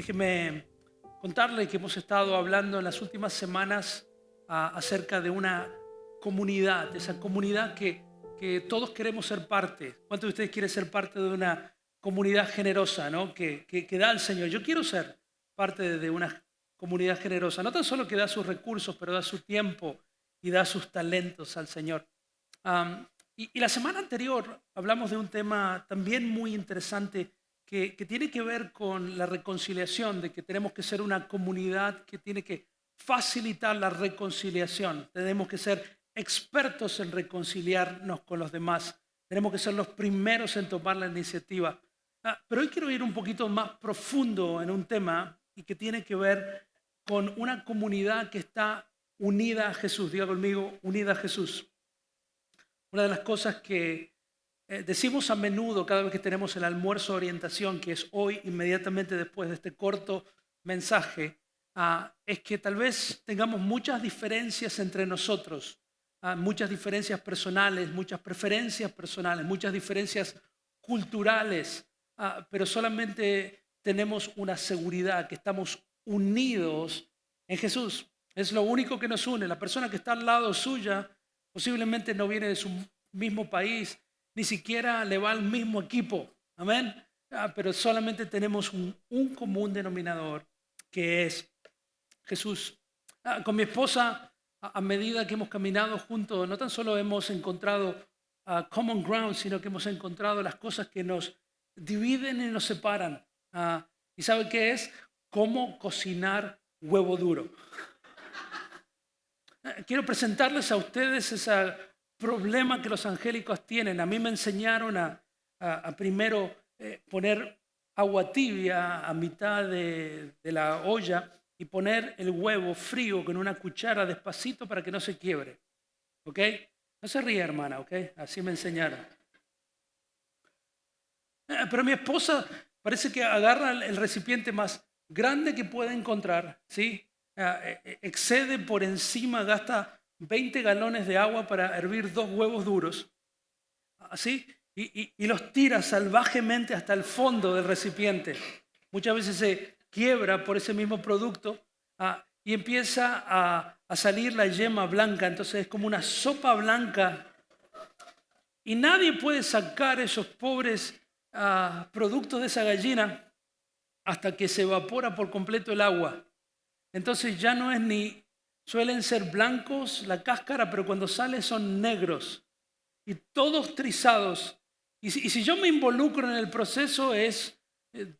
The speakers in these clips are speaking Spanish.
Déjeme contarle que hemos estado hablando en las últimas semanas acerca de una comunidad, esa comunidad que todos queremos ser parte. ¿Cuántos de ustedes quieren ser parte de una comunidad generosa, ¿no? que da al Señor? Yo quiero ser parte de una comunidad generosa, no tan solo que da sus recursos, pero da su tiempo y da sus talentos al Señor. Y la semana anterior hablamos de un tema también muy interesante que tiene que ver con la reconciliación, de que tenemos que ser una comunidad que tiene que facilitar la reconciliación. Tenemos que ser expertos en reconciliarnos con los demás. Tenemos que ser los primeros en tomar la iniciativa. Pero hoy quiero ir un poquito más profundo en un tema y que tiene que ver con una comunidad que está unida a Jesús. Diga conmigo, unida a Jesús. Una de las cosas que decimos a menudo cada vez que tenemos el almuerzo de orientación, que es hoy, inmediatamente después de este corto mensaje, es que tal vez tengamos muchas diferencias entre nosotros, muchas diferencias personales, muchas preferencias personales, muchas diferencias culturales, pero solamente tenemos una seguridad, que estamos unidos en Jesús. Es lo único que nos une. La persona que está al lado suya posiblemente no viene de su mismo país, ni siquiera le va al mismo equipo. Amén. Pero solamente tenemos un común denominador, que es Jesús. Con mi esposa, a medida que hemos caminado juntos, no tan solo hemos encontrado common ground, sino que hemos encontrado las cosas que nos dividen y nos separan. ¿Y sabe qué es? Cómo cocinar huevo duro. Quiero presentarles a ustedes ese problema que los angélicos tienen. A mí me enseñaron a primero poner agua tibia a mitad de la olla y poner el huevo frío con una cuchara despacito para que no se quiebre. ¿Ok? No se ríe, hermana, ¿ok? Así me enseñaron. Pero mi esposa parece que agarra el recipiente más grande que puede encontrar, ¿sí? Excede por encima, gasta 20 galones de agua para hervir 2 huevos duros, ¿así? Y los tira salvajemente hasta el fondo del recipiente. Muchas veces se quiebra por ese mismo producto y empieza a salir la yema blanca. Entonces es como una sopa blanca y nadie puede sacar esos pobres productos de esa gallina hasta que se evapora por completo el agua. Entonces ya no es ni, suelen ser blancos la cáscara, pero cuando sale son negros y todos trizados. Y si yo me involucro en el proceso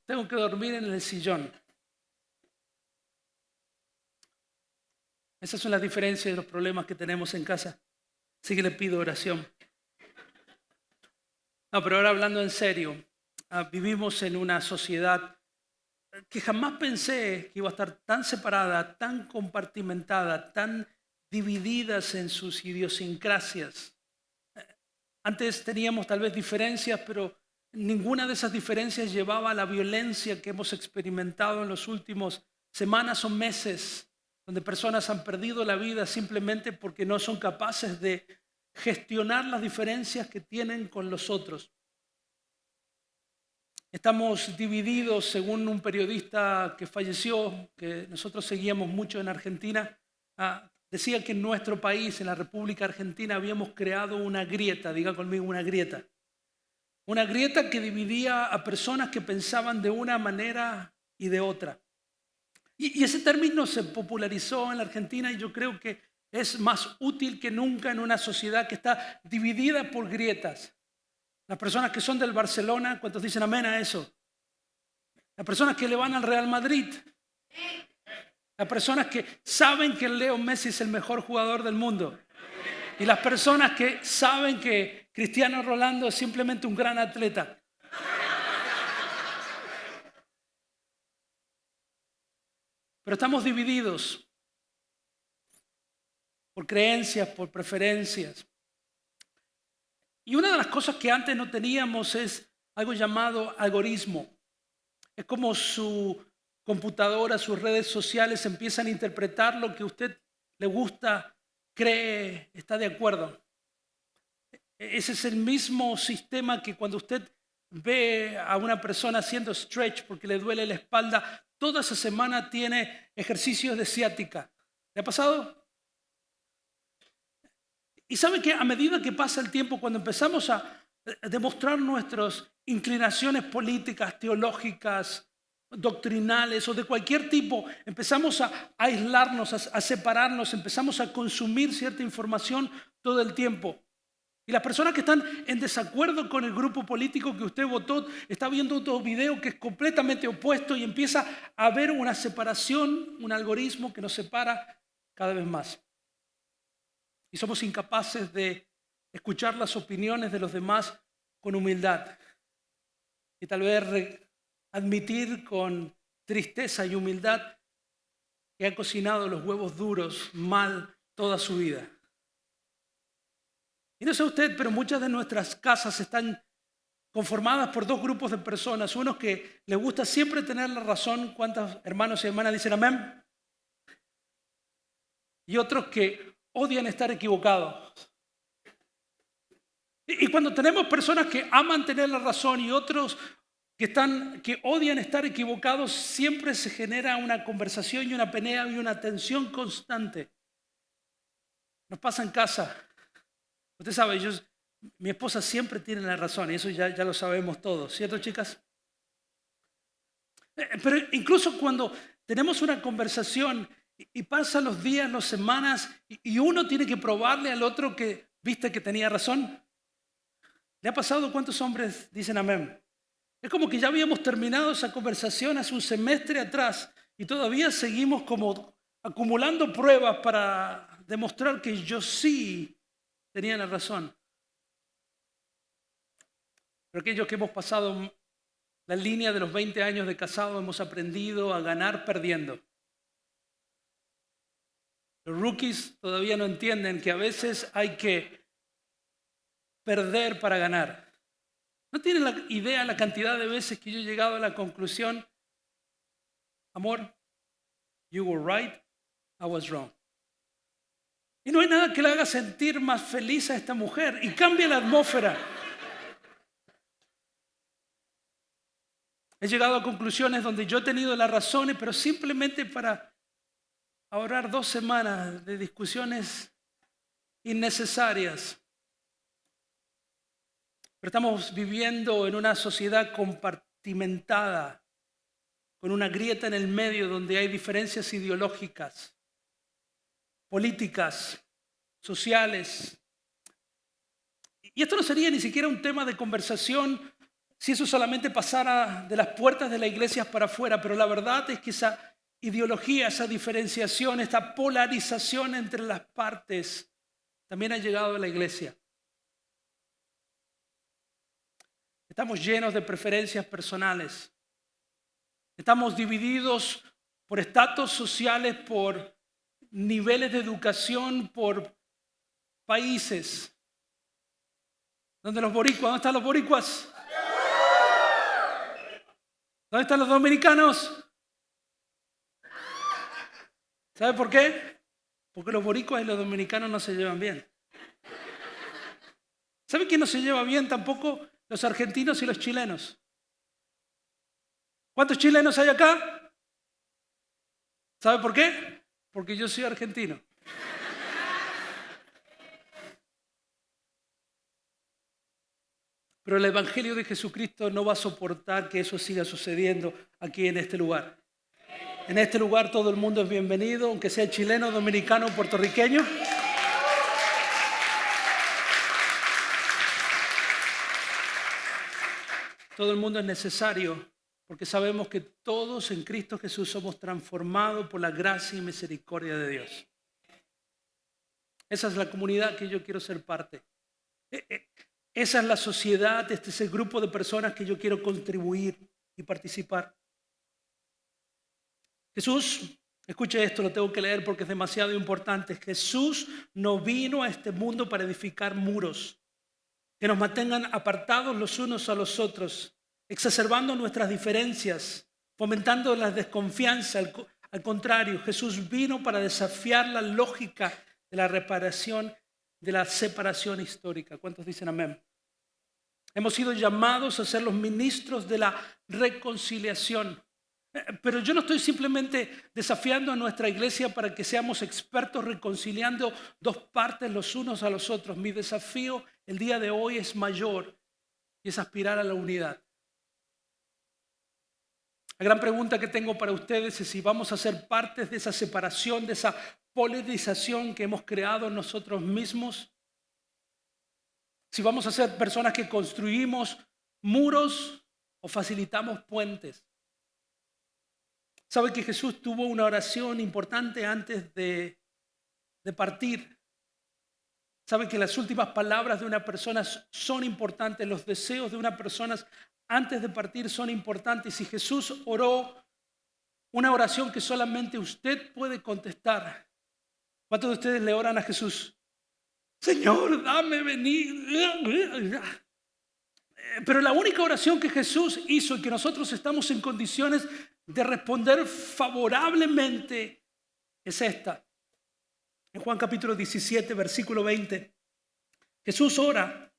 tengo que dormir en el sillón. Esas son las diferencias y los problemas que tenemos en casa. Así que le pido oración. No, pero ahora hablando en serio, vivimos en una sociedad que jamás pensé que iba a estar tan separada, tan compartimentada, tan divididas en sus idiosincrasias. Antes teníamos tal vez diferencias, pero ninguna de esas diferencias llevaba a la violencia que hemos experimentado en los últimos semanas o meses, donde personas han perdido la vida simplemente porque no son capaces de gestionar las diferencias que tienen con los otros. Estamos divididos, según un periodista que falleció, que nosotros seguíamos mucho en Argentina, decía que en nuestro país, en la República Argentina, habíamos creado una grieta, diga conmigo una grieta. Una grieta que dividía a personas que pensaban de una manera y de otra. Y ese término se popularizó en la Argentina y yo creo que es más útil que nunca en una sociedad que está dividida por grietas. Las personas que son del Barcelona, ¿cuántos dicen amén a eso? Las personas que le van al Real Madrid. Las personas que saben que Leo Messi es el mejor jugador del mundo. Y las personas que saben que Cristiano Ronaldo es simplemente un gran atleta. Pero estamos divididos por creencias, por preferencias. Y una de las cosas que antes no teníamos es algo llamado algoritmo. Es como su computadora, sus redes sociales empiezan a interpretar lo que a usted le gusta, cree, está de acuerdo. Ese es el mismo sistema que cuando usted ve a una persona haciendo stretch porque le duele la espalda, toda esa semana tiene ejercicios de ciática. ¿Le ha pasado? Y sabe que a medida que pasa el tiempo, cuando empezamos a demostrar nuestras inclinaciones políticas, teológicas, doctrinales o de cualquier tipo, empezamos a aislarnos, a separarnos, empezamos a consumir cierta información todo el tiempo. Y las personas que están en desacuerdo con el grupo político que usted votó, está viendo otro video que es completamente opuesto y empieza a haber una separación, un algoritmo que nos separa cada vez más. Y somos incapaces de escuchar las opiniones de los demás con humildad. Y tal vez admitir con tristeza y humildad que ha cocinado los huevos duros mal toda su vida. Y no sé usted, pero muchas de nuestras casas están conformadas por dos grupos de personas. Unos que les gusta siempre tener la razón. ¿Cuántos hermanos y hermanas dicen amén? Y otros que odian estar equivocados. Y cuando tenemos personas que aman tener la razón y otros que odian estar equivocados, siempre se genera una conversación y una pelea y una tensión constante. Nos pasa en casa. Usted sabe, mi esposa siempre tiene la razón y eso ya lo sabemos todos, ¿cierto, chicas? Pero incluso cuando tenemos una conversación y pasan los días, las semanas y uno tiene que probarle al otro que viste que tenía razón. ¿Le ha pasado? ¿Cuántos hombres dicen amén? Es como que ya habíamos terminado esa conversación hace un semestre atrás y todavía seguimos como acumulando pruebas para demostrar que yo sí tenía la razón. Pero aquellos que hemos pasado la línea de los 20 años de casado hemos aprendido a ganar perdiendo. Los rookies todavía no entienden que a veces hay que perder para ganar. ¿No tienen la idea la cantidad de veces que yo he llegado a la conclusión, amor, you were right, I was wrong? Y no hay nada que le haga sentir más feliz a esta mujer y cambia la atmósfera. He llegado a conclusiones donde yo he tenido las razones, pero simplemente para ahorrar 2 semanas de discusiones innecesarias. Pero estamos viviendo en una sociedad compartimentada, con una grieta en el medio donde hay diferencias ideológicas, políticas, sociales. Y esto no sería ni siquiera un tema de conversación si eso solamente pasara de las puertas de las iglesias para afuera, pero la verdad es que esa ideología, esa diferenciación, esta polarización entre las partes también ha llegado a la iglesia. Estamos llenos de preferencias personales. Estamos divididos por estatus sociales, por niveles de educación, por países. ¿Dónde están los boricuas? ¿Dónde están los dominicanos? ¿Sabe por qué? Porque los boricuas y los dominicanos no se llevan bien. ¿Sabe quién no se lleva bien tampoco? Los argentinos y los chilenos. ¿Cuántos chilenos hay acá? ¿Sabe por qué? Porque yo soy argentino. Pero el Evangelio de Jesucristo no va a soportar que eso siga sucediendo aquí en este lugar. En este lugar todo el mundo es bienvenido, aunque sea chileno, dominicano, puertorriqueño. Todo el mundo es necesario porque sabemos que todos en Cristo Jesús somos transformados por la gracia y misericordia de Dios. Esa es la comunidad que yo quiero ser parte. Esa es la sociedad, este es el grupo de personas que yo quiero contribuir y participar. Jesús, escuche esto, lo tengo que leer porque es demasiado importante. Jesús no vino a este mundo para edificar muros que nos mantengan apartados los unos a los otros, exacerbando nuestras diferencias, fomentando la desconfianza. Al contrario, Jesús vino para desafiar la lógica de la reparación, de la separación histórica. ¿Cuántos dicen amén? Hemos sido llamados a ser los ministros de la reconciliación. Pero yo no estoy simplemente desafiando a nuestra iglesia para que seamos expertos reconciliando dos partes los unos a los otros. Mi desafío el día de hoy es mayor y es aspirar a la unidad. La gran pregunta que tengo para ustedes es si vamos a ser partes de esa separación, de esa polarización que hemos creado nosotros mismos. Si vamos a ser personas que construimos muros o facilitamos puentes. ¿Sabe que Jesús tuvo una oración importante antes de partir? ¿Sabe que las últimas palabras de una persona son importantes? Los deseos de una persona antes de partir son importantes. Y Jesús oró una oración que solamente usted puede contestar. ¿Cuántos de ustedes le oran a Jesús? Señor, dame venir. Pero la única oración que Jesús hizo y que nosotros estamos en condiciones de responder favorablemente es esta. En Juan capítulo 17, versículo 20, Jesús ora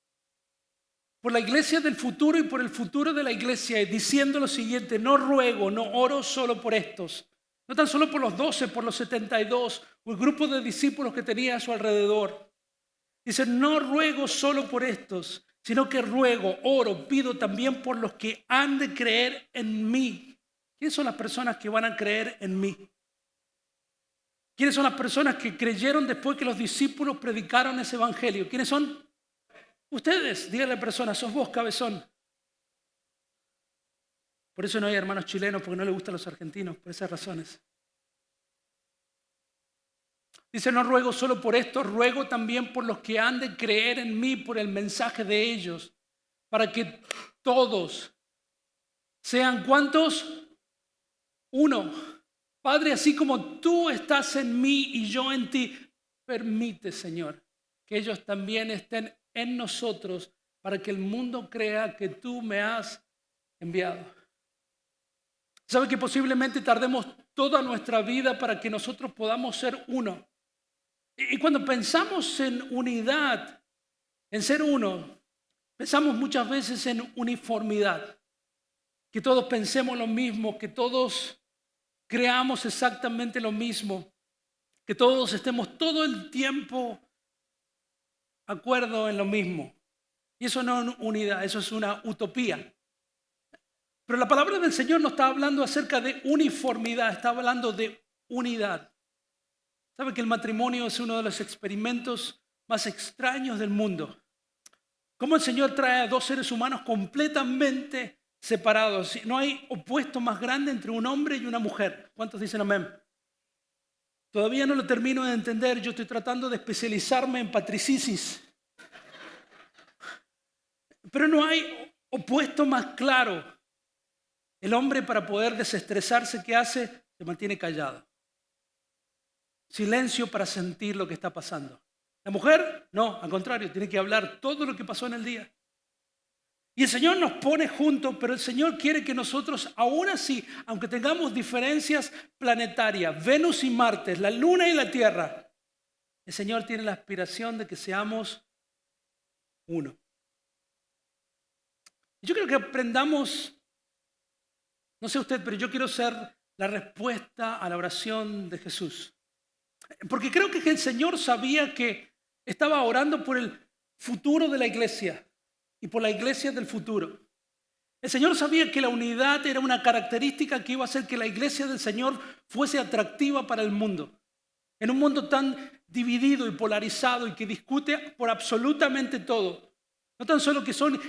por la iglesia del futuro y por el futuro de la iglesia, diciendo lo siguiente: no ruego, no oro solo por estos, no tan solo por los 12, por los 72 o el grupo de discípulos que tenía a su alrededor. Dice, no ruego solo por estos, sino que ruego, oro, pido también por los que han de creer en mí. ¿Quiénes son las personas que van a creer en mí? ¿Quiénes son las personas que creyeron después que los discípulos predicaron ese evangelio? ¿Quiénes son? Ustedes. Díganle a la persona, sos vos, cabezón. Por eso no hay hermanos chilenos, porque no les gustan los argentinos, por esas razones. Dice, no ruego solo por esto, ruego también por los que han de creer en mí, por el mensaje de ellos, para que todos sean, ¿cuántos? Uno. Padre, así como tú estás en mí y yo en ti, permite, Señor, que ellos también estén en nosotros para que el mundo crea que tú me has enviado. ¿Sabe que posiblemente tardemos toda nuestra vida para que nosotros podamos ser uno? Y cuando pensamos en unidad, en ser uno, pensamos muchas veces en uniformidad. Que todos pensemos lo mismo, que todos creamos exactamente lo mismo, que todos estemos todo el tiempo de acuerdo en lo mismo. Y eso no es unidad, eso es una utopía. Pero la palabra del Señor no está hablando acerca de uniformidad, está hablando de unidad. ¿Sabe que el matrimonio es uno de los experimentos más extraños del mundo? Cómo el Señor trae a dos seres humanos completamente separados. No hay opuesto más grande entre un hombre y una mujer. ¿Cuántos dicen amén? Todavía no lo termino de entender. Yo estoy tratando de especializarme en patricisis. Pero no hay opuesto más claro. El hombre, para poder desestresarse, ¿qué hace? Se mantiene callado. Silencio para sentir lo que está pasando. La mujer, no, al contrario, tiene que hablar todo lo que pasó en el día. Y el Señor nos pone juntos, pero el Señor quiere que nosotros, aún así, aunque tengamos diferencias planetarias, Venus y Marte, la Luna y la Tierra, el Señor tiene la aspiración de que seamos uno. Yo creo que aprendamos, no sé usted, pero yo quiero ser la respuesta a la oración de Jesús. Porque creo que el Señor sabía que estaba orando por el futuro de la iglesia y por la iglesia del futuro. El Señor sabía que la unidad era una característica que iba a hacer que la iglesia del Señor fuese atractiva para el mundo. En un mundo tan dividido y polarizado y que discute por absolutamente todo. No tan solo que son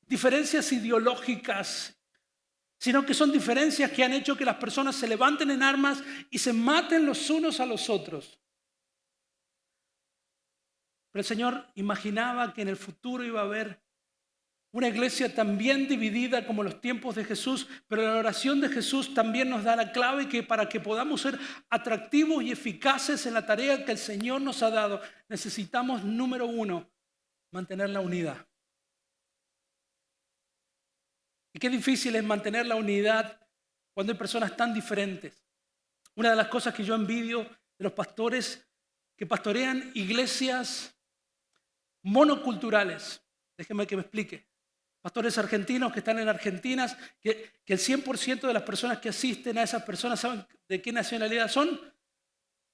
diferencias ideológicas, sino que son diferencias que han hecho que las personas se levanten en armas y se maten los unos a los otros. Pero el Señor imaginaba que en el futuro iba a haber una iglesia también dividida como los tiempos de Jesús, pero la oración de Jesús también nos da la clave que para que podamos ser atractivos y eficaces en la tarea que el Señor nos ha dado, necesitamos, número uno, mantener la unidad. Y qué difícil es mantener la unidad cuando hay personas tan diferentes. Una de las cosas que yo envidio de los pastores que pastorean iglesias monoculturales, déjeme que me explique. pastores argentinos que están en Argentina, que el 100% de las personas que asisten a esas personas saben de qué nacionalidad son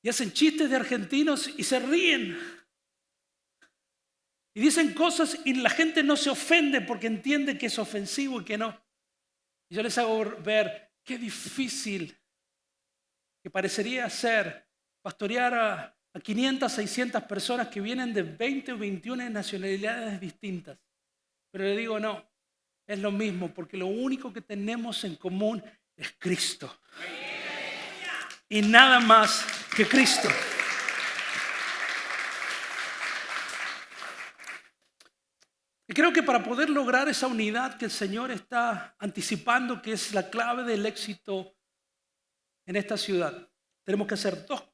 y hacen chistes de argentinos y se ríen. Y dicen cosas y la gente no se ofende porque entiende que es ofensivo y que no. Y yo les hago ver qué difícil que parecería ser pastorear a 500, 600 personas que vienen de 20 o 21 nacionalidades distintas. Pero le digo, no, es lo mismo, porque lo único que tenemos en común es Cristo. Y nada más que Cristo. Y creo que para poder lograr esa unidad que el Señor está anticipando, que es la clave del éxito en esta ciudad, tenemos que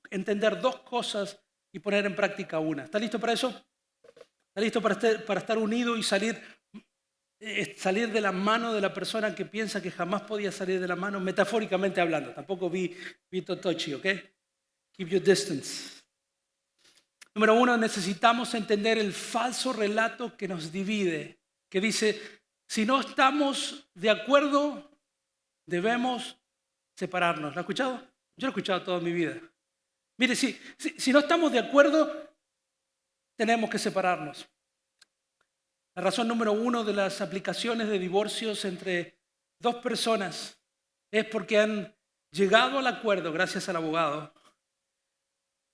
entender dos cosas y poner en práctica una. ¿Está listo para eso? ¿Está listo para estar unido y salir de la mano de la persona que piensa que jamás podía salir de la mano, metafóricamente hablando? Tampoco vi totochi, ¿ok? Keep your distance. Número uno, necesitamos entender el falso relato que nos divide, que dice, si no estamos de acuerdo, debemos separarnos. ¿Lo ha escuchado? Yo lo he escuchado toda mi vida. Mire, si no estamos de acuerdo, tenemos que separarnos. La razón número uno de las aplicaciones de divorcios entre dos personas es porque han llegado al acuerdo, gracias al abogado,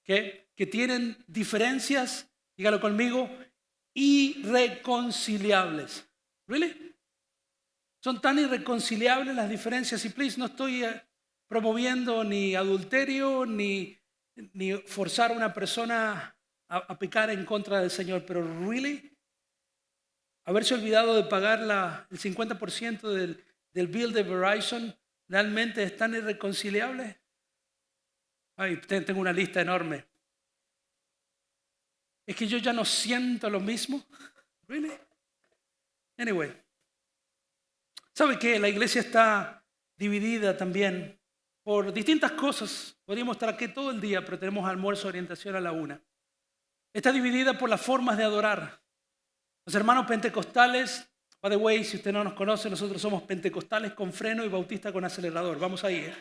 que tienen diferencias, dígalo conmigo, irreconciliables. ¿Really? Son tan irreconciliables las diferencias y please, no estoy promoviendo ni adulterio ni forzar a una persona a pecar en contra del Señor, pero really, haberse olvidado de pagar el 50% del bill de Verizon, ¿realmente es tan irreconciliable? Ay, tengo una lista enorme. Es que yo ya no siento lo mismo. Really? Anyway. ¿Sabe qué? La iglesia está dividida también por distintas cosas. Podríamos estar aquí todo el día, pero tenemos almuerzo, orientación a la 1. Está dividida por las formas de adorar. Los hermanos pentecostales, by the way, si usted no nos conoce, nosotros somos pentecostales con freno y bautistas con acelerador. Vamos ahí, ¿eh?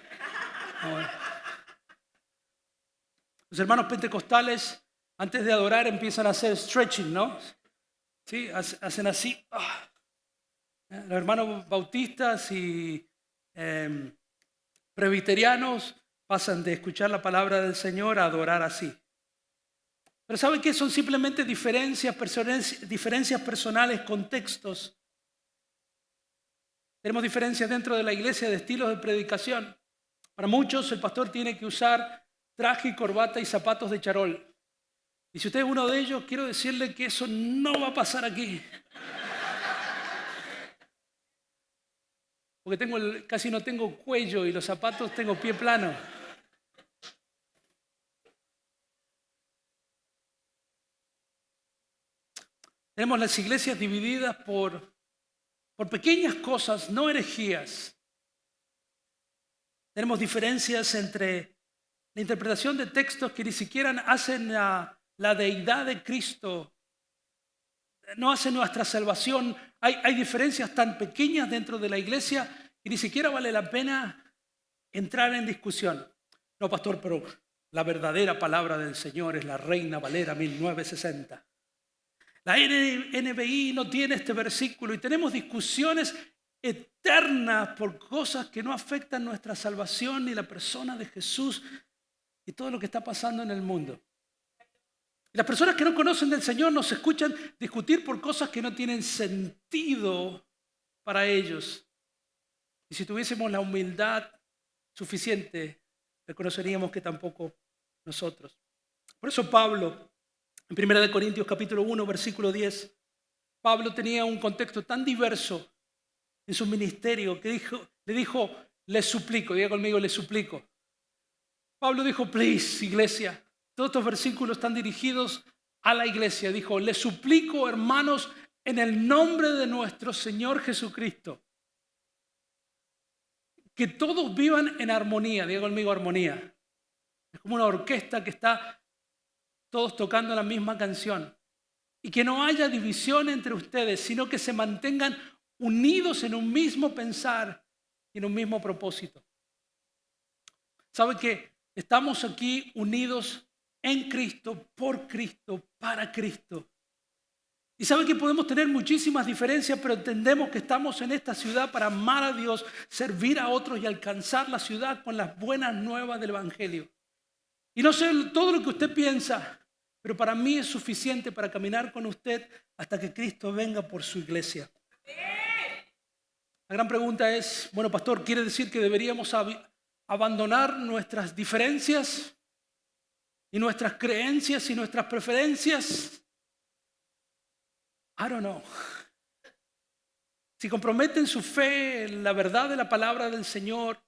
Los hermanos pentecostales, antes de adorar, empiezan a hacer stretching, ¿no? Sí, hacen así. Los hermanos bautistas y presbiterianos pasan de escuchar la palabra del Señor a adorar así. Pero ¿saben qué? Son simplemente diferencias personales, contextos. Tenemos diferencias dentro de la iglesia de estilos de predicación. Para muchos el pastor tiene que usar traje y corbata y zapatos de charol. Y si usted es uno de ellos, quiero decirle que eso no va a pasar aquí. Porque casi no tengo cuello y los zapatos tengo pie plano. Tenemos las iglesias divididas por pequeñas cosas, no herejías. Tenemos diferencias entre la interpretación de textos que ni siquiera hacen la deidad de Cristo, no hacen nuestra salvación. Hay diferencias tan pequeñas dentro de la iglesia que ni siquiera vale la pena entrar en discusión. No, pastor, pero la verdadera palabra del Señor es la Reina Valera 1960. La NBI no tiene este versículo y tenemos discusiones eternas por cosas que no afectan nuestra salvación ni la persona de Jesús y todo lo que está pasando en el mundo. Y las personas que no conocen del Señor nos escuchan discutir por cosas que no tienen sentido para ellos. Y si tuviésemos la humildad suficiente, reconoceríamos que tampoco nosotros. Por eso Pablo, en 1 Corintios capítulo 1, versículo 10, Pablo tenía un contexto tan diverso en su ministerio que le dijo, les suplico, diga conmigo, les suplico. Pablo dijo, please, iglesia. Todos estos versículos están dirigidos a la iglesia. Dijo, les suplico, hermanos, en el nombre de nuestro Señor Jesucristo, que todos vivan en armonía. Diga conmigo, armonía. Es como una orquesta que está todos tocando la misma canción. Y que no haya división entre ustedes, sino que se mantengan unidos en un mismo pensar y en un mismo propósito. ¿Sabe que estamos aquí unidos en Cristo, por Cristo, para Cristo? Y sabe que podemos tener muchísimas diferencias, pero entendemos que estamos en esta ciudad para amar a Dios, servir a otros y alcanzar la ciudad con las buenas nuevas del Evangelio. Y no sé todo lo que usted piensa, pero para mí es suficiente para caminar con usted hasta que Cristo venga por su iglesia. La gran pregunta es, bueno, pastor, ¿quiere decir que deberíamos abandonar nuestras diferencias y nuestras creencias y nuestras preferencias? I don't know. Si comprometen su fe en la verdad de la palabra del Señor,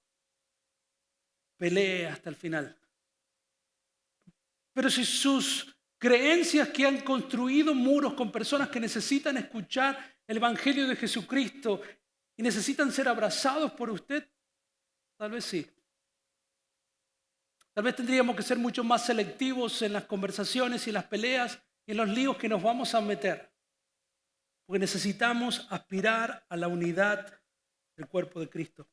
pelee hasta el final. Pero si sus creencias que han construido muros con personas que necesitan escuchar el Evangelio de Jesucristo y necesitan ser abrazados por usted, tal vez sí. Tal vez tendríamos que ser mucho más selectivos en las conversaciones y las peleas y en los líos que nos vamos a meter. Porque necesitamos aspirar a la unidad del cuerpo de Cristo.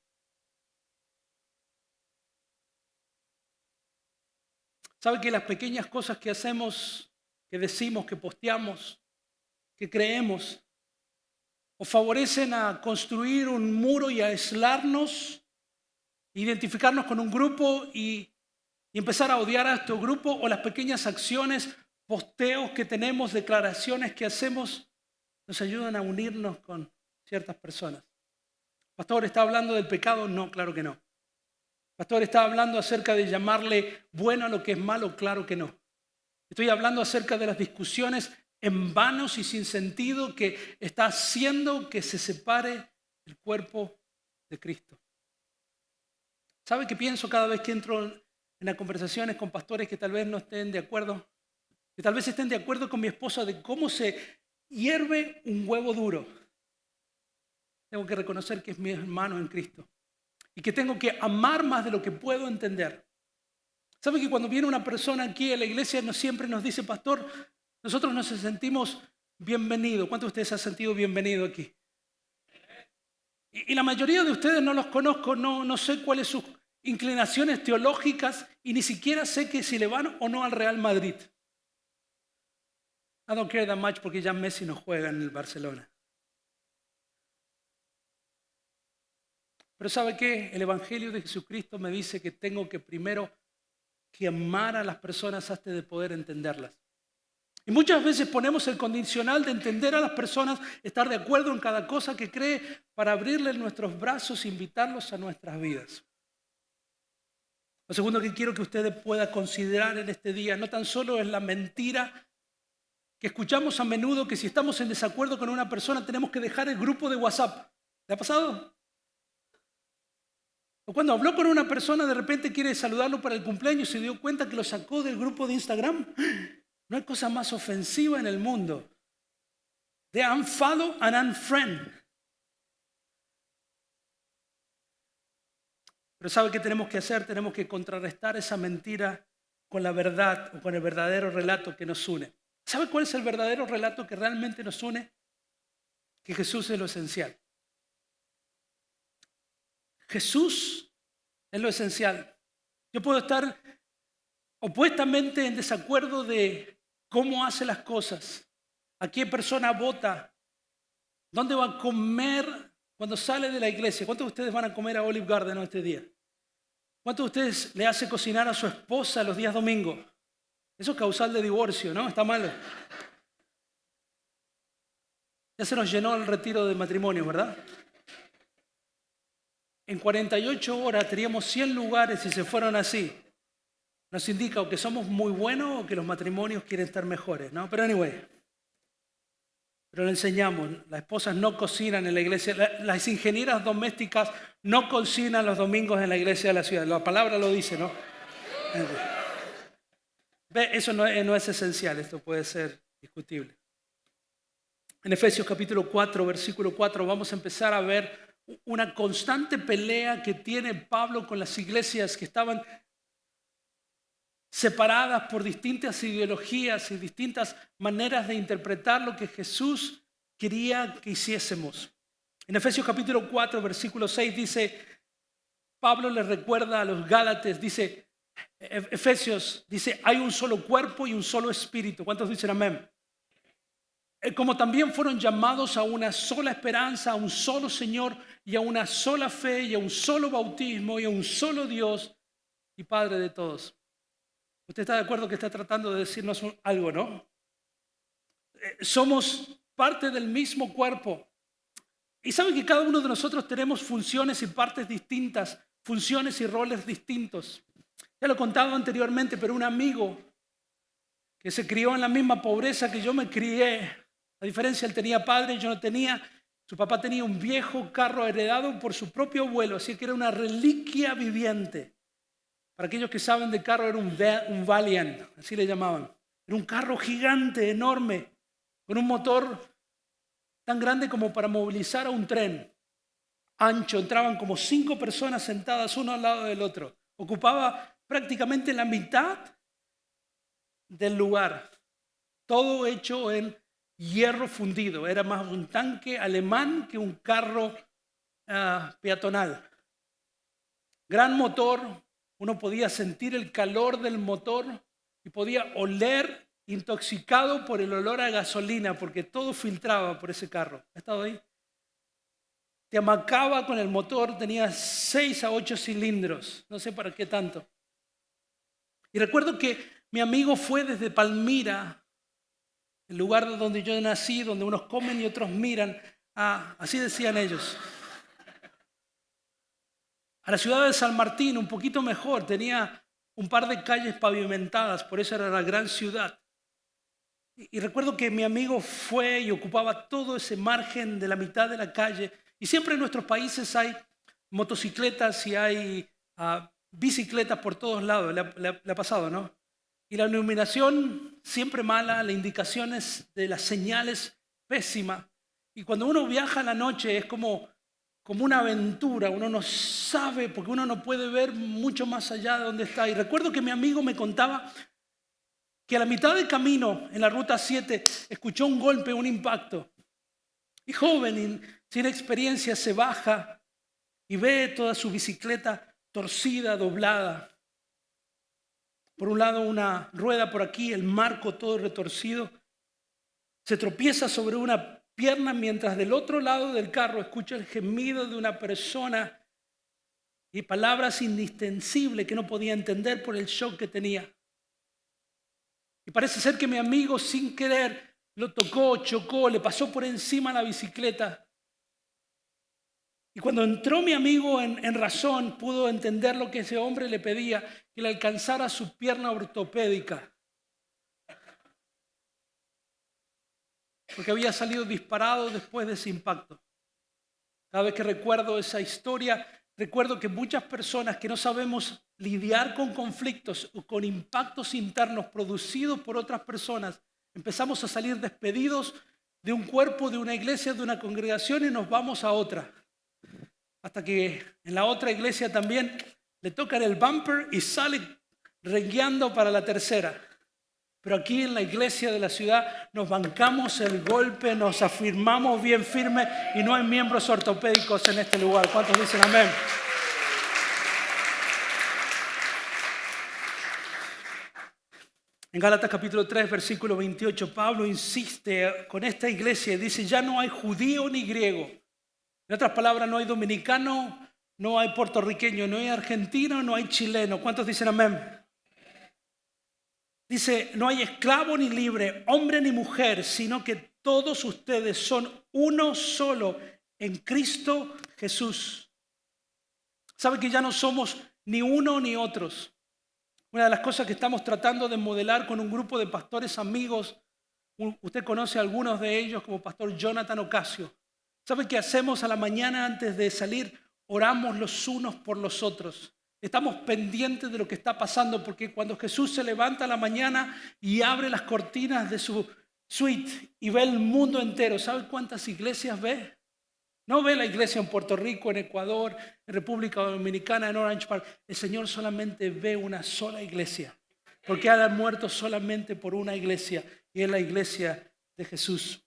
¿Sabe que las pequeñas cosas que hacemos, que decimos, que posteamos, que creemos, o favorecen a construir un muro y a aislarnos, identificarnos con un grupo y empezar a odiar a este grupo, o las pequeñas acciones, posteos que tenemos, declaraciones que hacemos, nos ayudan a unirnos con ciertas personas? Pastor, ¿está hablando del pecado? No, claro que no. Pastor, ¿está hablando acerca de llamarle bueno a lo que es malo? Claro que no. Estoy hablando acerca de las discusiones en vanos y sin sentido que está haciendo que se separe el cuerpo de Cristo. ¿Sabe qué pienso cada vez que entro en las conversaciones con pastores que tal vez no estén de acuerdo? Que tal vez estén de acuerdo con mi esposa de cómo se hierve un huevo duro. Tengo que reconocer que es mi hermano en Cristo y que tengo que amar más de lo que puedo entender. ¿Sabe que cuando viene una persona aquí a la iglesia siempre nos dice, pastor, nosotros nos sentimos bienvenidos? ¿Cuántos de ustedes se han sentido bienvenidos aquí? Y la mayoría de ustedes no los conozco, no sé cuáles son sus inclinaciones teológicas y ni siquiera sé que si le van o no al Real Madrid. I don't care that much porque ya Messi no juega en el Barcelona. Pero ¿sabe qué? El Evangelio de Jesucristo me dice que tengo que primero que amar a las personas antes de poder entenderlas. Y muchas veces ponemos el condicional de entender a las personas, estar de acuerdo en cada cosa que cree para abrirles nuestros brazos e invitarlos a nuestras vidas. Lo segundo que quiero que ustedes puedan considerar en este día no tan solo es la mentira que escuchamos a menudo, que si estamos en desacuerdo con una persona tenemos que dejar el grupo de WhatsApp. ¿Le ha pasado? O cuando habló con una persona, de repente quiere saludarlo para el cumpleaños y se dio cuenta que lo sacó del grupo de Instagram. No hay cosa más ofensiva en el mundo. De unfollow and unfriend. Pero ¿sabe qué tenemos que hacer? Tenemos que contrarrestar esa mentira con la verdad o con el verdadero relato que nos une. ¿Sabe cuál es el verdadero relato que realmente nos une? Que Jesús es lo esencial. Jesús es lo esencial. Yo puedo estar opuestamente en desacuerdo de cómo hace las cosas, a qué persona vota, dónde va a comer cuando sale de la iglesia. ¿Cuántos de ustedes van a comer a Olive Garden este día? ¿Cuántos de ustedes le hace cocinar a su esposa los días domingos? Eso es causal de divorcio, ¿no? Está malo. Ya se nos llenó el retiro de matrimonio, ¿verdad? En 48 horas teníamos 100 lugares y se fueron así. Nos indica o que somos muy buenos o que los matrimonios quieren estar mejores, ¿no? Pero anyway, pero le enseñamos, las esposas no cocinan en la iglesia, las ingenieras domésticas no cocinan los domingos en la iglesia de la ciudad. La palabra lo dice, ¿no? Ve, eso no es esencial, esto puede ser discutible. En Efesios capítulo 4, versículo 4, vamos a empezar a ver una constante pelea que tiene Pablo con las iglesias que estaban separadas por distintas ideologías y distintas maneras de interpretar lo que Jesús quería que hiciésemos. En Efesios capítulo 4, versículo 6 dice, Pablo le recuerda a los Gálatas, dice, Efesios, dice, hay un solo cuerpo y un solo espíritu. ¿Cuántos dicen amén? Como también fueron llamados a una sola esperanza, a un solo Señor y a una sola fe y a un solo bautismo y a un solo Dios y Padre de todos. ¿Usted está de acuerdo que está tratando de decirnos algo, no? Somos parte del mismo cuerpo. Y saben que cada uno de nosotros tenemos funciones y partes distintas, funciones y roles distintos. Ya lo he contado anteriormente, pero un amigo que se crió en la misma pobreza que yo me crié, a diferencia, él tenía padre, yo no tenía. Su papá tenía un viejo carro heredado por su propio abuelo, así que era una reliquia viviente. Para aquellos que saben de carro, era un Valiant, así le llamaban. Era un carro gigante, enorme, con un motor tan grande como para movilizar a un tren. Ancho, entraban como 5 personas sentadas uno al lado del otro. Ocupaba prácticamente la mitad del lugar. Todo hecho en hierro fundido. Era más un tanque alemán que un carro peatonal. Gran motor, uno podía sentir el calor del motor y podía oler intoxicado por el olor a gasolina, porque todo filtraba por ese carro. ¿Ha estado ahí? Te amacaba con el motor, tenía 6 a 8 cilindros, no sé para qué tanto. Y recuerdo que mi amigo fue desde Palmira, el lugar donde yo nací, donde unos comen y otros miran, así decían ellos, a la ciudad de San Martín, un poquito mejor, tenía un par de calles pavimentadas, por eso era la gran ciudad. Y recuerdo que mi amigo fue y ocupaba todo ese margen de la mitad de la calle. Y siempre en nuestros países hay motocicletas y hay bicicletas por todos lados, le ha pasado, ¿no? Y la iluminación siempre mala, las indicaciones de las señales pésima. Y cuando uno viaja a la noche es como una aventura, uno no sabe porque uno no puede ver mucho más allá de donde está. Y recuerdo que mi amigo me contaba que a la mitad del camino en la ruta 7 escuchó un golpe, un impacto. Y joven, sin experiencia, se baja y ve toda su bicicleta torcida, doblada. Por un lado una rueda por aquí, el marco todo retorcido. Se tropieza sobre una pierna mientras del otro lado del carro escucha el gemido de una persona y palabras indistinguibles que no podía entender por el shock que tenía. Y parece ser que mi amigo sin querer lo tocó, chocó, le pasó por encima la bicicleta. Y cuando entró mi amigo en razón, pudo entender lo que ese hombre le pedía, que le alcanzara su pierna ortopédica. Porque había salido disparado después de ese impacto. Cada vez que recuerdo esa historia, recuerdo que muchas personas que no sabemos lidiar con conflictos o con impactos internos producidos por otras personas, empezamos a salir despedidos de un cuerpo, de una iglesia, de una congregación y nos vamos a otra. Hasta que en la otra iglesia también le tocan el bumper y sale rengueando para la tercera. Pero aquí en la iglesia de la ciudad nos bancamos el golpe, nos afirmamos bien firme y no hay miembros ortopédicos en este lugar. ¿Cuántos dicen amén? En Gálatas capítulo 3, versículo 28, Pablo insiste con esta iglesia y dice, ya no hay judío ni griego. En otras palabras, no hay dominicano, no hay puertorriqueño, no hay argentino, no hay chileno. ¿Cuántos dicen amén? Dice, no hay esclavo ni libre, hombre ni mujer, sino que todos ustedes son uno solo en Cristo Jesús. ¿Sabe que ya no somos ni uno ni otros? Una de las cosas que estamos tratando de modelar con un grupo de pastores amigos, usted conoce a algunos de ellos como pastor Jonathan Ocasio. ¿Sabe qué hacemos a la mañana antes de salir? Oramos los unos por los otros. Estamos pendientes de lo que está pasando porque cuando Jesús se levanta a la mañana y abre las cortinas de su suite y ve el mundo entero, ¿sabe cuántas iglesias ve? No ve la iglesia en Puerto Rico, en Ecuador, en República Dominicana, en Orange Park. El Señor solamente ve una sola iglesia porque ha muerto solamente por una iglesia y es la iglesia de Jesús.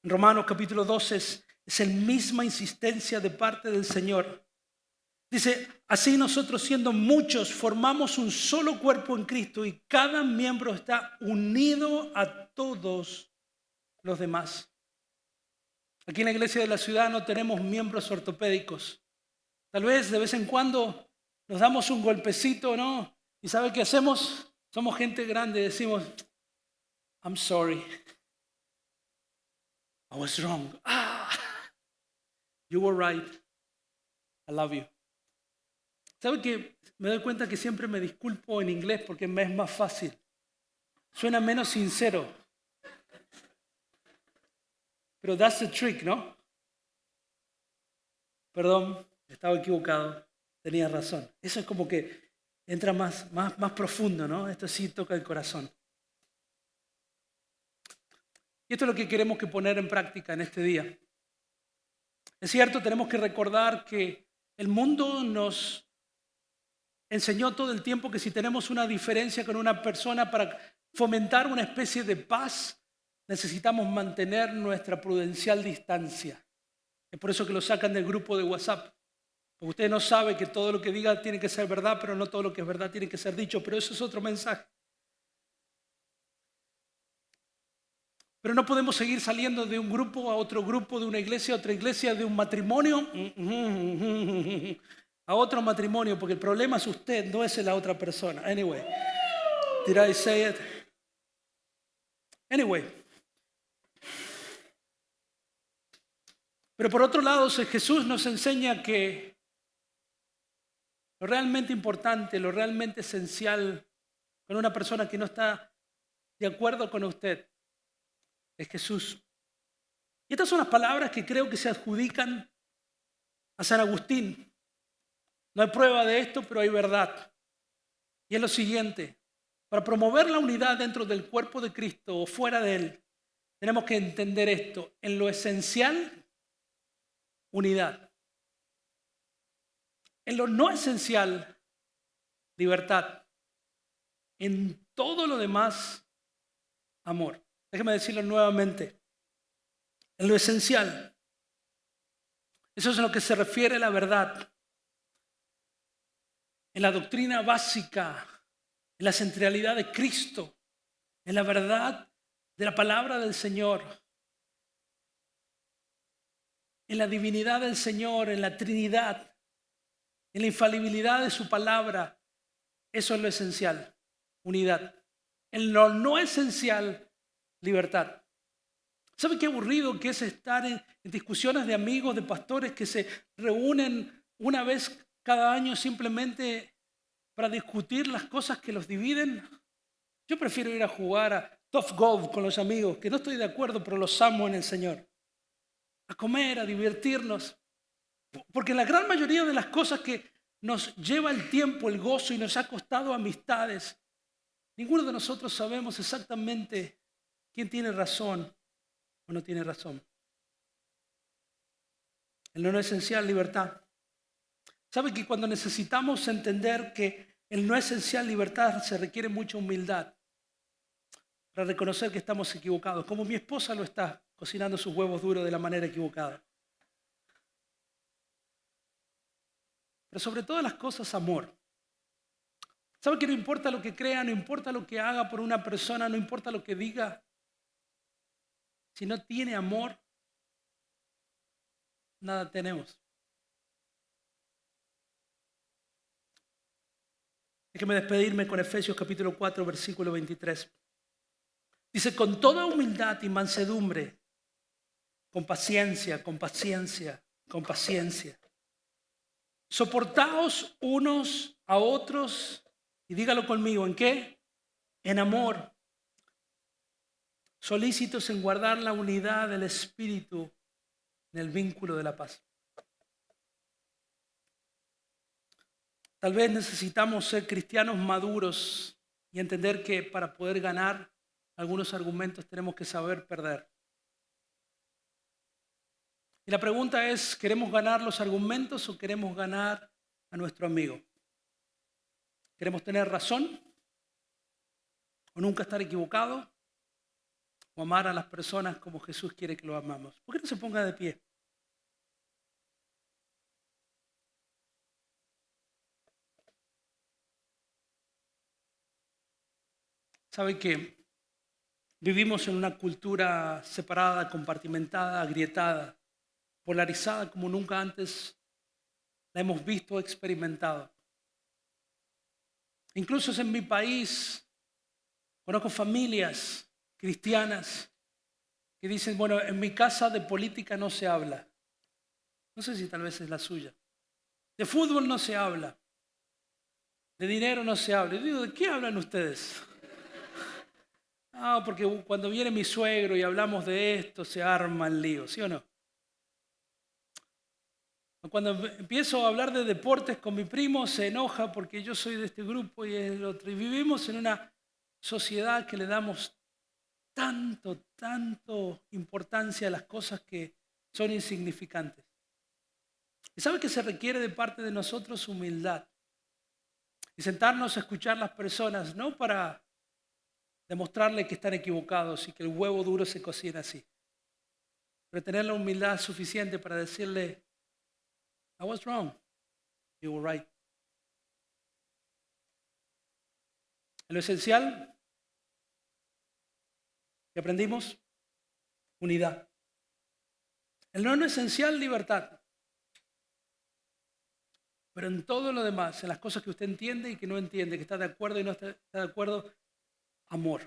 En Romanos capítulo 12 es la misma insistencia de parte del Señor. Dice, así nosotros siendo muchos formamos un solo cuerpo en Cristo y cada miembro está unido a todos los demás. Aquí en la iglesia de la ciudad no tenemos miembros ortopédicos. Tal vez de vez en cuando nos damos un golpecito, ¿no? ¿Y sabe qué hacemos? Somos gente grande, decimos, I'm sorry, I was wrong. You were right, I love you. ¿Sabe que me doy cuenta que siempre me disculpo en inglés porque me es más fácil? Suena menos sincero. Pero that's the trick, ¿no? Perdón, estaba equivocado, tenía razón. Eso es como que entra más profundo, ¿no? Esto sí toca el corazón. Y esto es lo que queremos que poner en práctica en este día. Es cierto, tenemos que recordar que el mundo nos enseñó todo el tiempo que si tenemos una diferencia con una persona para fomentar una especie de paz, necesitamos mantener nuestra prudencial distancia. Es por eso que lo sacan del grupo de WhatsApp. Porque usted no sabe que todo lo que diga tiene que ser verdad, pero no todo lo que es verdad tiene que ser dicho. Pero eso es otro mensaje. Pero no podemos seguir saliendo de un grupo a otro grupo, de una iglesia a otra iglesia, de un matrimonio a otro matrimonio, porque el problema es usted, no es la otra persona. Anyway, did I say it? Anyway. Pero por otro lado, Jesús nos enseña que lo realmente importante, lo realmente esencial con una persona que no está de acuerdo con usted es Jesús. Y estas son las palabras que creo que se adjudican a San Agustín. No hay prueba de esto, pero hay verdad. Y es lo siguiente: para promover la unidad dentro del cuerpo de Cristo o fuera de él, tenemos que entender esto. En lo esencial, unidad. En lo no esencial, libertad. En todo lo demás, amor. Déjeme decirlo nuevamente. En lo esencial. Eso es a lo que se refiere la verdad. En la doctrina básica, en la centralidad de Cristo, en la verdad de la palabra del Señor, en la divinidad del Señor, en la Trinidad, en la infalibilidad de su palabra. Eso es lo esencial, unidad. En lo no esencial, libertad. ¿Sabe qué aburrido que es estar en discusiones de amigos, de pastores que se reúnen una vez cada año simplemente para discutir las cosas que los dividen? Yo prefiero ir a jugar a Tough Golf con los amigos, que no estoy de acuerdo, pero los amo en el Señor. A comer, a divertirnos. Porque la gran mayoría de las cosas que nos lleva el tiempo, el gozo y nos ha costado amistades, ninguno de nosotros sabemos exactamente quién tiene razón o no tiene razón. En lo no esencial, libertad. ¿Sabe que cuando necesitamos entender que en no esencial, libertad, se requiere mucha humildad para reconocer que estamos equivocados? Como mi esposa lo está, cocinando sus huevos duros de la manera equivocada. Pero sobre todas las cosas, amor. ¿Sabe que no importa lo que crea, no importa lo que haga por una persona, no importa lo que diga? Si no tiene amor, nada tenemos. Déjeme despedirme con Efesios capítulo 4, versículo 23. Dice, con toda humildad y mansedumbre, con paciencia, con paciencia, con paciencia. Soportaos unos a otros, y dígalo conmigo, ¿en qué? En amor. Solícitos en guardar la unidad del Espíritu en el vínculo de la paz. Tal vez necesitamos ser cristianos maduros y entender que para poder ganar algunos argumentos tenemos que saber perder. Y la pregunta es, ¿queremos ganar los argumentos o queremos ganar a nuestro amigo? ¿Queremos tener razón o nunca estar equivocado? o amar a las personas como Jesús quiere que lo amamos. ¿Por qué no se ponga de pie? ¿Sabe que vivimos en una cultura separada, compartimentada, agrietada, polarizada como nunca antes la hemos visto o experimentado? Incluso en mi país conozco familias cristianas que dicen, bueno, en mi casa de política no se habla. No sé si tal vez es la suya. De fútbol no se habla. De dinero no se habla. Y digo, ¿de qué hablan ustedes? Ah, porque cuando viene mi suegro y hablamos de esto, se arma el lío, ¿sí o no? Cuando empiezo a hablar de deportes con mi primo, se enoja porque yo soy de este grupo y es el otro. Y vivimos en una sociedad que le damos tanto importancia a las cosas que son insignificantes. ¿Y sabe que se requiere de parte de nosotros? Humildad. Y sentarnos a escuchar a las personas, no para demostrarle que están equivocados y que el huevo duro se cocina así, pero tener la humildad suficiente para decirle, I was wrong, you were right. En lo esencial que aprendimos, unidad. En lo no esencial, libertad. Pero en todo lo demás, en las cosas que usted entiende y que no entiende, que está de acuerdo y no está de acuerdo, amor.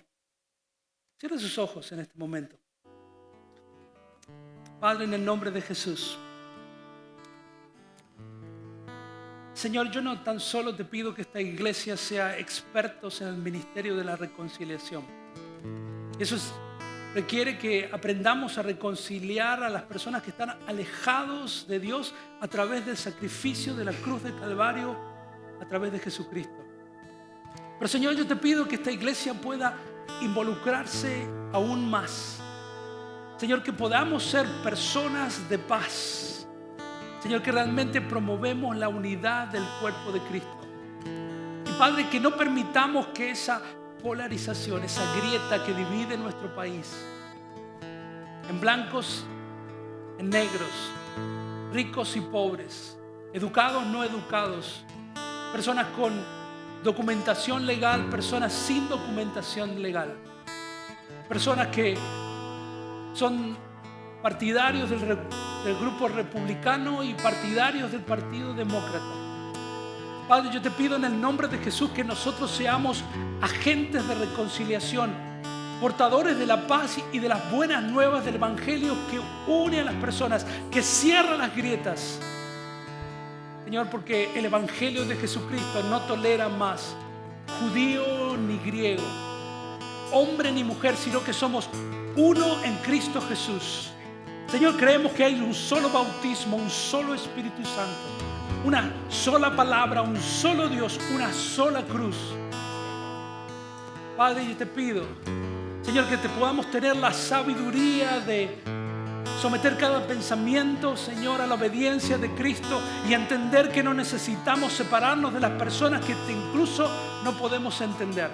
Cierre sus ojos en este momento. Padre, en el nombre de Jesús. Señor, yo no tan solo te pido que esta iglesia sea expertos en el ministerio de la reconciliación. Eso requiere que aprendamos a reconciliar a las personas que están alejados de Dios a través del sacrificio de la cruz del Calvario, a través de Jesucristo. Pero Señor, yo te pido que esta iglesia pueda involucrarse aún más. Señor, que podamos ser personas de paz. Señor, que realmente promovemos la unidad del cuerpo de Cristo. Y Padre, que no permitamos que esa polarización, esa grieta que divide nuestro país, en blancos, en negros, ricos y pobres, educados, no educados, personas con documentación legal, personas sin documentación legal, personas que son partidarios del grupo republicano y partidarios del Partido Demócrata. Padre, yo te pido en el nombre de Jesús que nosotros seamos agentes de reconciliación, portadores de la paz y de las buenas nuevas del Evangelio que une a las personas, que cierra las grietas. Señor, porque el Evangelio de Jesucristo no tolera más judío ni griego, hombre ni mujer, sino que somos uno en Cristo Jesús. Señor, creemos que hay un solo bautismo, un solo Espíritu Santo, una sola palabra, un solo Dios, una sola cruz. Padre, yo te pido, Señor, que te podamos tener la sabiduría de someter cada pensamiento, Señor, a la obediencia de Cristo y entender que no necesitamos separarnos de las personas que incluso no podemos entender,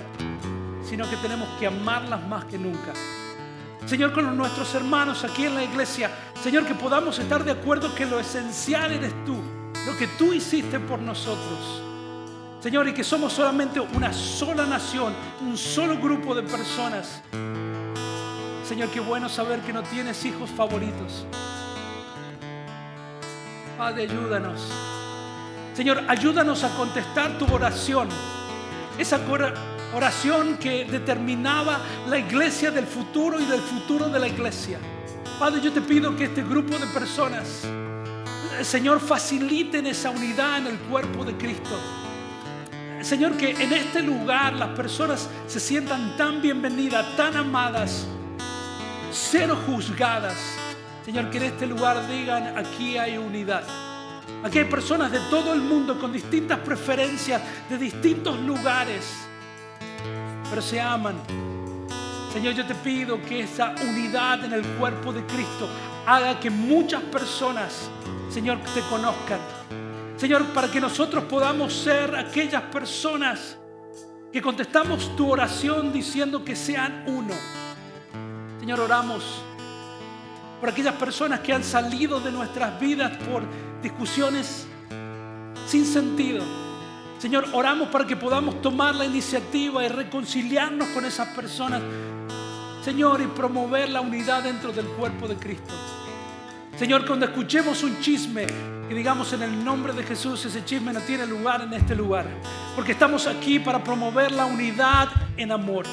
sino que tenemos que amarlas más que nunca. Señor, con nuestros hermanos aquí en la iglesia, Señor, que podamos estar de acuerdo que lo esencial eres tú, lo que tú hiciste por nosotros. Señor, y que somos solamente una sola nación, un solo grupo de personas. Señor, qué bueno saber que no tienes hijos favoritos. Padre, ayúdanos. Señor, ayúdanos a contestar tu oración. Esa oración que determinaba la iglesia del futuro y del futuro de la iglesia. Padre, yo te pido que este grupo de personas, Señor, faciliten esa unidad en el cuerpo de Cristo. Señor, que en este lugar las personas se sientan tan bienvenidas, tan amadas, cero juzgadas. Señor, que en este lugar digan, aquí hay unidad. Aquí hay personas de todo el mundo con distintas preferencias, de distintos lugares, pero se aman. Señor, yo te pido que esa unidad en el cuerpo de Cristo haga que muchas personas, Señor, te conozcan. Señor, para que nosotros podamos ser aquellas personas que contestamos tu oración diciendo que sean uno. Señor, oramos por aquellas personas que han salido de nuestras vidas por discusiones sin sentido. Señor, oramos para que podamos tomar la iniciativa y reconciliarnos con esas personas, Señor, y promover la unidad dentro del cuerpo de Cristo. Señor, cuando escuchemos un chisme, que digamos en el nombre de Jesús, ese chisme no tiene lugar en este lugar, porque estamos aquí para promover la unidad en amor.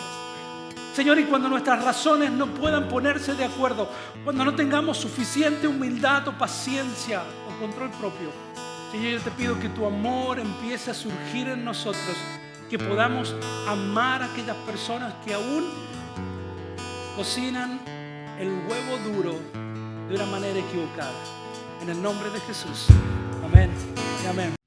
Señor, y cuando nuestras razones no puedan ponerse de acuerdo, cuando no tengamos suficiente humildad o paciencia o control propio, Señor, yo te pido que tu amor empiece a surgir en nosotros, que podamos amar a aquellas personas que aún cocinan el huevo duro de una manera equivocada. En el nombre de Jesús. Amén y amén.